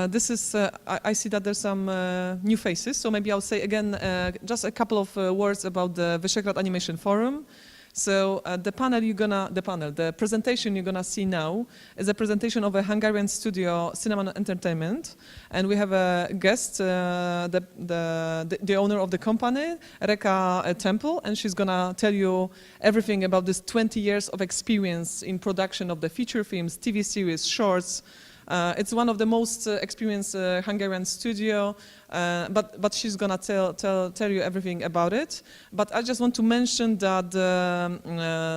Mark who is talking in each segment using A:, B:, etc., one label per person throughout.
A: this is, I see that there's some new faces, so maybe I'll say again just a couple of words about the Visegrad Animation Forum. So the presentation you're gonna see now is a presentation of a Hungarian studio, Cinemon Entertainment, and we have a guest, the owner of the company, Réka Temple, and she's gonna tell you everything about this 20 years of experience in production of the feature films, TV series, shorts. It's one of the most experienced Hungarian studio, but she's gonna tell you everything about it. But I just want to mention that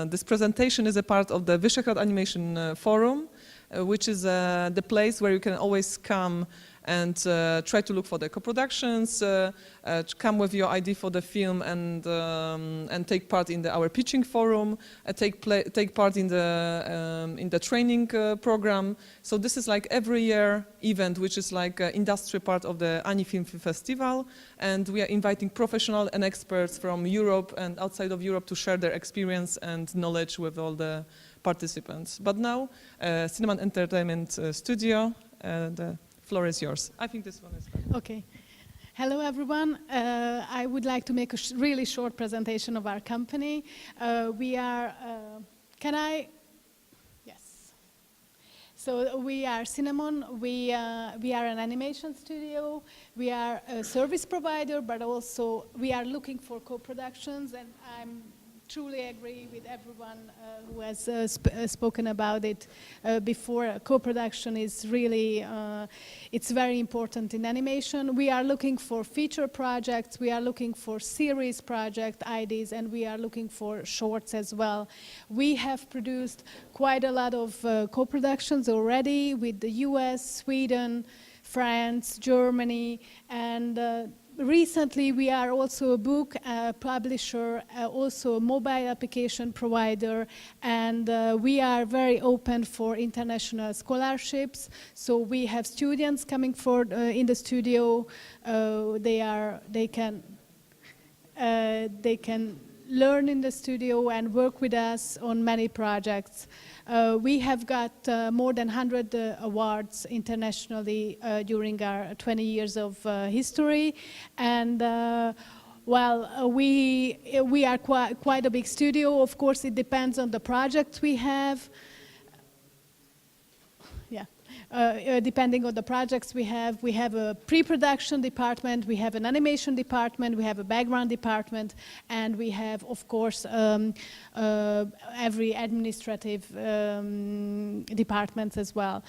A: this presentation is a part of the Visegrad Animation Forum, which is the place where you can always come and try to look for the co-productions, come with your ID for the film and take part in our pitching forum, take part in the training program. So this is like every year event, which is like an industry part of the Ani Film Festival, and we are inviting professionals and experts from Europe and outside of Europe to share their experience and knowledge with all the participants. But now, Cinemon Entertainment Studio, the floor is yours. I think this one is better.
B: Okay. Hello, everyone. I would like to make a really short presentation of our company. We are, Yes. So we are Cinemon. We are an animation studio. We are a service provider, but also we are looking for co-productions, and I'm truly agree with everyone who has spoken about it before. Co-production is really, it's very important in animation. We are looking for feature projects, we are looking for series project ideas, and we are looking for shorts as well. We have produced quite a lot of co-productions already with the US, Sweden, France, Germany, and recently, we are also a book publisher, also a mobile application provider, and we are very open for international scholarships. So we have students coming in the studio. They can learn in the studio and work with us on many projects. We have got more than 100 awards internationally during our 20 years of history, and we are quite a big studio. Of course, it depends on the projects we have. Depending on the projects we have a pre-production department, we have an animation department, we have a background department, and we have, of course, every administrative departments as well.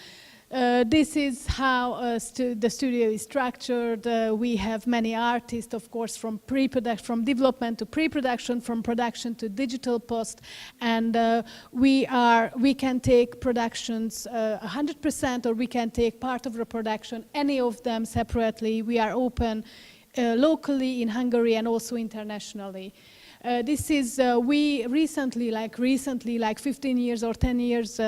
B: This is how the studio is structured. We have many artists, of course, from development to pre-production, from production to digital post, and we can take productions 100%, or we can take part of the production, any of them separately. We are open locally in Hungary and also internationally. This is, we recently, like 15 years or 10 years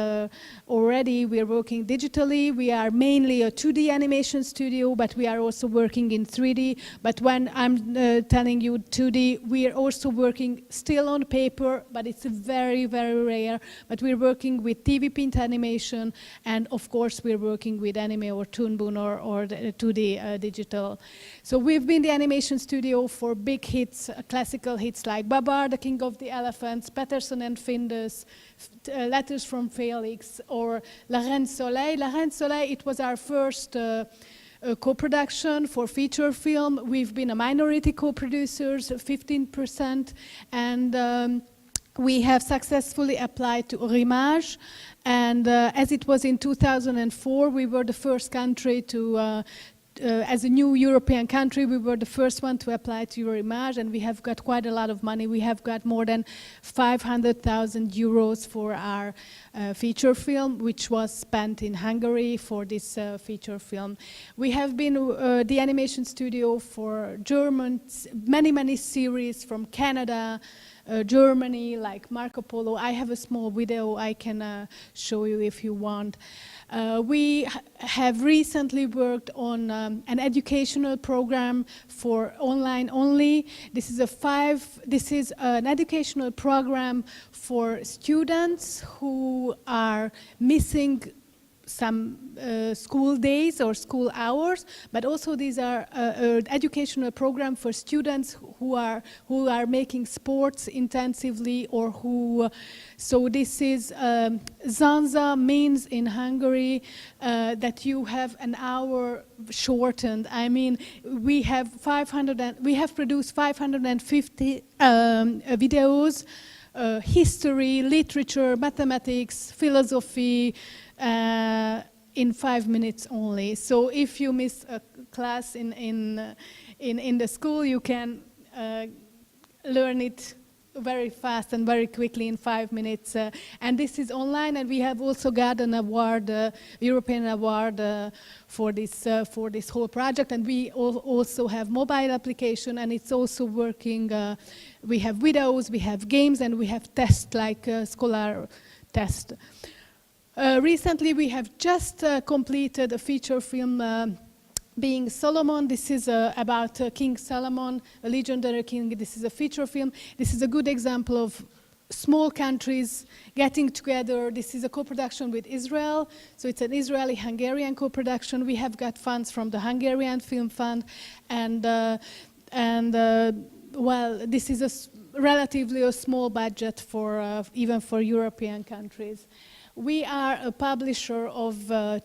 B: already, we are working digitally. We are mainly a 2D animation studio, but we are also working in 3D. But when I'm telling you 2D, we are also working still on paper, but it's very, very rare. But we're working with TV print animation, and of course we're working with anime or Toonboom or 2D digital. So we've been the animation studio for big hits, classical hits like Babar, the King of the Elephants, Pettson and Findus, Letters from Felix, or La Reine Soleil. La Reine Soleil, it was our first co-production for feature film. We've been a minority co-producers, 15%, and we have successfully applied to Rimage, and as it was in 2004, we were the first country to as a new European country, we were the first one to apply to Rimage, and we have got quite a lot of money. We have got more than 500,000 euros for our feature film, which was spent in Hungary for this feature film. We have been the animation studio for many series from Canada, Germany, like Marco Polo. I have a small video I can show you if you want. We have recently worked on an educational program for online only. This is an educational program for students who are missing some school days or school hours, but also these are educational program for students who are making sports intensively or who. So this is Zanza means in Hungary that you have an hour shortened. I mean, we have produced 550 videos. History, literature, mathematics, philosophy, in 5 minutes only. So if you miss a class in the school, you can learn it very fast and very quickly in 5 minutes. And this is online, and we have also got an award, European award for this whole project. And we also have mobile application, and it's also working. We have videos, we have games, and we have tests like Scholar test. Recently, we have just completed a feature film being Solomon. This is about King Solomon, a legendary king. This is a feature film. This is a good example of small countries getting together. This is a co-production with Israel. So it's an Israeli-Hungarian co-production. We have got funds from the Hungarian Film Fund. Well, this is relatively a small budget for even for European countries. We are a publisher of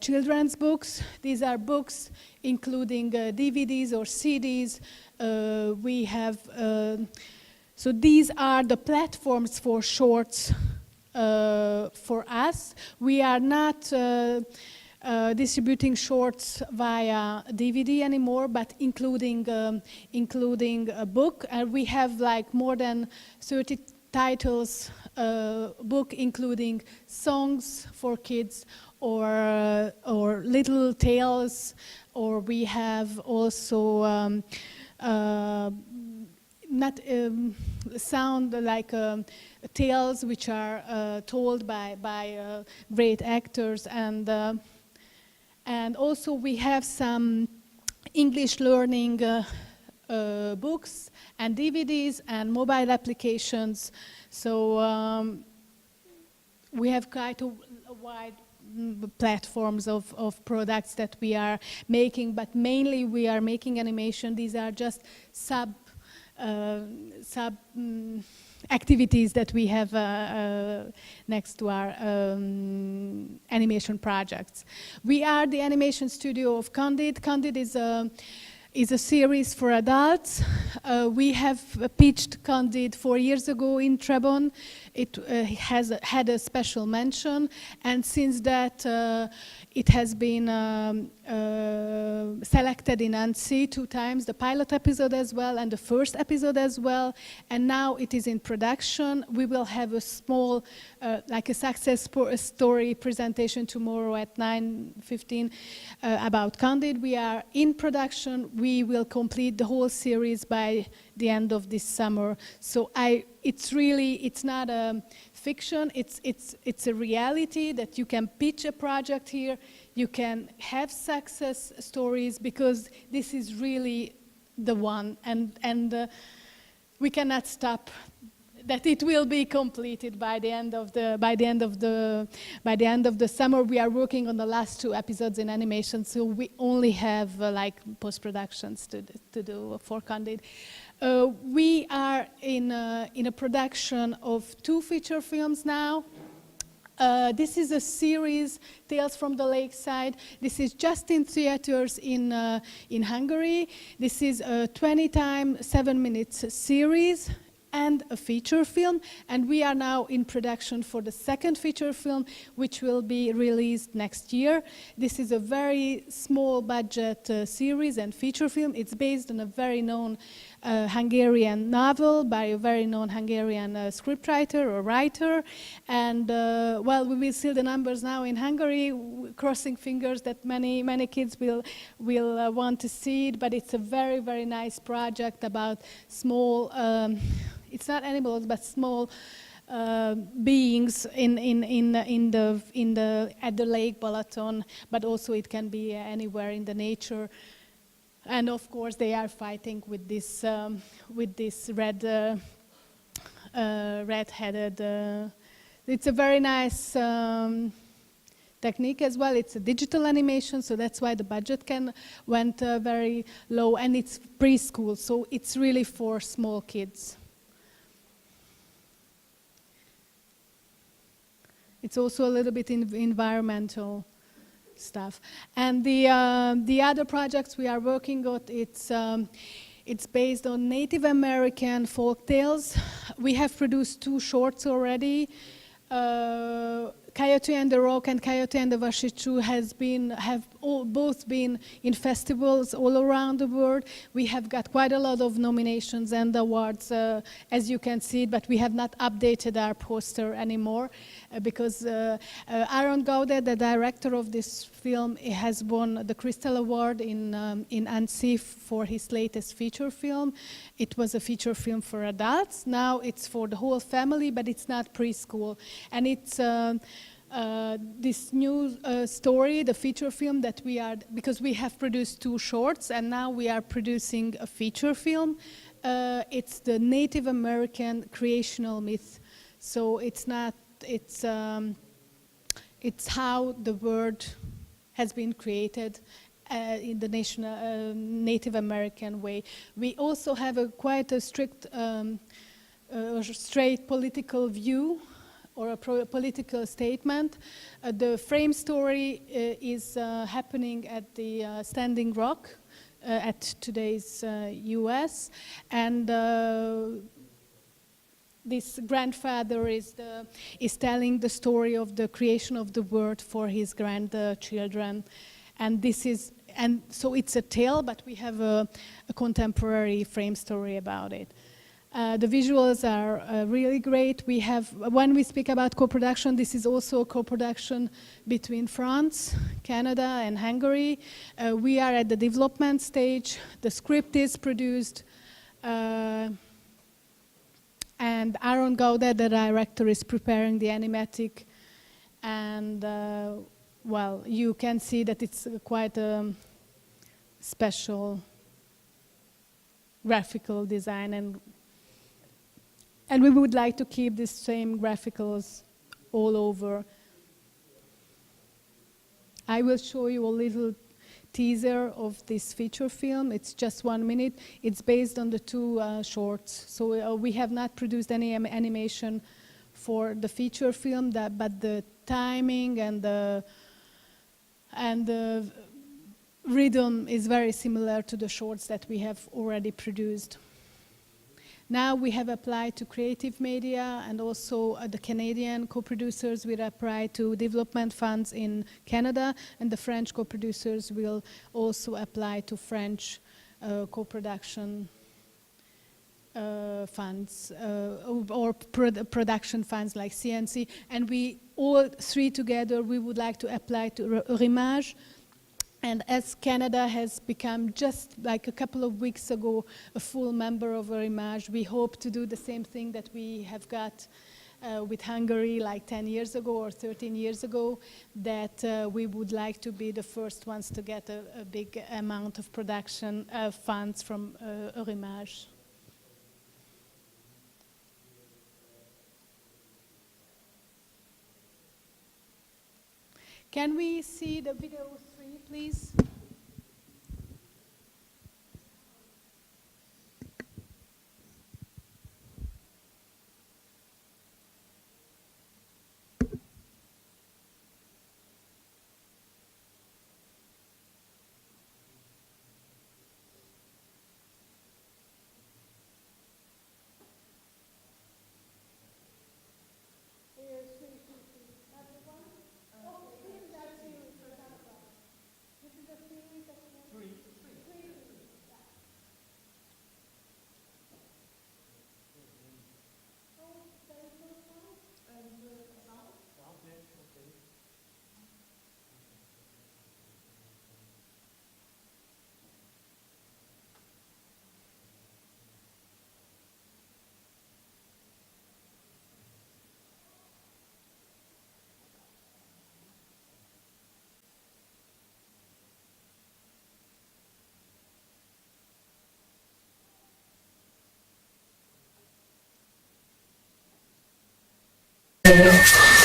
B: children's books. These are books including DVDs or CDs. We have, so these are the platforms for shorts for us. We are not distributing shorts via DVD anymore, but including a book. And we have like more than 30 titles, book including songs for kids or little tales, or we have also sound like tales which are told by great actors, and also we have some English learning books and DVDs and mobile applications. So we have quite a wide platforms of products that we are making, but mainly we are making animation. These are just sub activities that we have next to our animation projects. We are the animation studio of Candid. Candid is a series for adults. We have pitched Candid 4 years ago in Trebon. It has had a special mention, and since that it has been selected in ANSI 2 times, the pilot episode as well and the first episode as well, and now it is in production. We will have a small, like a success story presentation tomorrow at 9:15 about Candid. We are in production. We will complete the whole series by the end of this summer. So it's not a fiction, it's a reality that you can pitch a project here, you can have success stories, because this is really the one, and we cannot stop that it will be completed by the end of the summer. We are working on the last 2 episodes in animation, so we only have like post-productions to do for Candid. We are in a production of 2 feature films now. This is a series, Tales from the Lakeside. This is just in theaters in Hungary. This is a 20 x 7 minutes series and a feature film, and we are now in production for the 2nd feature film, which will be released next year. This is a very small budget series and feature film. It's based on a very known Hungarian novel by a very known Hungarian scriptwriter or writer, and well, we will see the numbers now in Hungary, crossing fingers that many kids will want to see it, but it's a very, very nice project about small it's not animals, but small beings at the Lake Balaton, but also it can be anywhere in the nature. And of course, they are fighting with this red-headed. It's a very nice technique as well. It's a digital animation, so that's why the budget went very low, and it's preschool, so it's really for small kids. It's also a little bit environmental stuff. And the other projects we are working on, it's based on Native American folk tales. We have produced 2 shorts already. Coyote and the Rock and Coyote and the Washichu have both been in festivals all around the world. We have got quite a lot of nominations and awards, as you can see, but we have not updated our poster anymore because Aaron Gaudet, the director of this film, has won the Crystal Award in Annecy for his latest feature film. It was a feature film for adults. Now it's for the whole family, but it's not preschool. And it's this new story, the feature film that because we have produced 2 shorts and now we are producing a feature film. It's the Native American creational myth. So it's how the world has been created in the Native American way. We also have quite a strict, straight political view or a political statement. The frame story is happening at the Standing Rock at today's US, and this grandfather is telling the story of the creation of the world for his grandchildren, and so it's a tale, but we have a contemporary frame story about it. The visuals are really great. When we speak about co-production, this is also a co-production between France, Canada, and Hungary. We are at the development stage. The script is produced, and Aaron Gaudet, the director, is preparing the animatic. And well, you can see that it's quite a special graphical design, and we would like to keep the same graphicals all over. I will show you a little teaser of this feature film. It's just 1 minute. It's based on the 2 shorts. So we have not produced any animation for the feature film, but the timing and the rhythm is very similar to the shorts that we have already produced. Now we have applied to creative media, and also the Canadian co-producers will apply to development funds in Canada, and the French co-producers will also apply to French co-production funds or production funds like CNC. And we all 3 together, we would like to apply to Rimage. And as Canada has become just like a couple of weeks ago a full member of Rimage, we hope to do the same thing that we have got with Hungary like 10 years ago or 13 years ago, that we would like to be the first ones to get a big amount of production funds from Rimage. Can we see the video 3, please?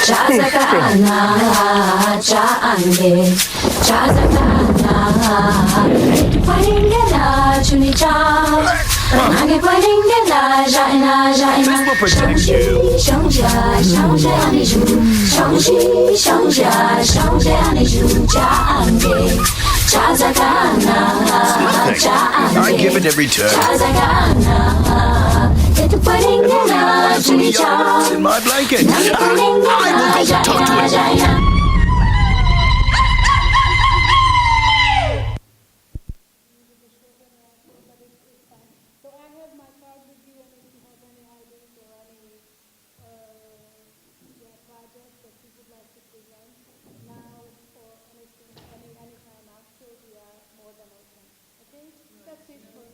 C: Chazakana, Change, Chazakana, Paringana, Chunicha, Nagi Paringana, Jaina, Jaina,
D: This will protect you.
C: Shangja, Shangja, Aniju, Shangji, Shangja, Shangja, Aniju, Change, Chazakana,
D: I give it every turn.
C: Chazakana, Paringana, Chunicha.
D: In my blanket. I will go talk to it.
B: So I have my card with you, and if you have any ideas or any projects that you would like to present now or anything, anytime after, we are more than open. Okay? That's it for